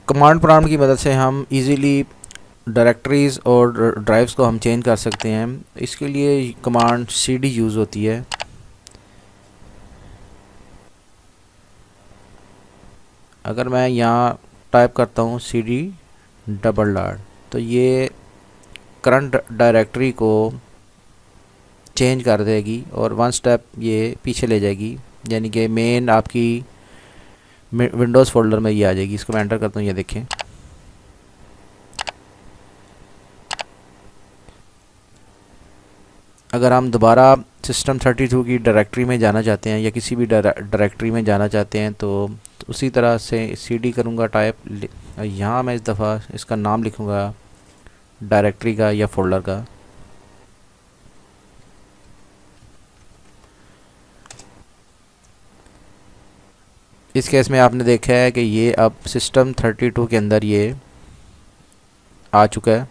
Command prompt की मदद से हम इजीली डायरेक्टरीज़ और ड्राइव्स को हम चेंज कर सकते हैं। इसके लिए कमांड cd यूज़ होती है। अगर मैं यहाँ टाइप करता हूँ cd डबल डॉट, तो ये करंट डायरेक्टरी को चेंज कर देगी और वन स्टेप ये पीछे ले जाएगी, यानी कि मेन आपकी विंडोज़ फोल्डर में ये आ जाएगी। इसको मैं एंटर करता हूँ, ये देखें। अगर हम दोबारा system32 की डायरेक्टरी में जाना चाहते हैं या किसी भी डायरेक्टरी में जाना चाहते हैं तो उसी तरह से cd करूँगा टाइप। यहाँ मैं इस दफ़ा इसका नाम लिखूँगा डायरेक्टरी का या फोल्डर का। इस केस में आपने देखा है कि ये अब system32 के अंदर ये आ चुका है।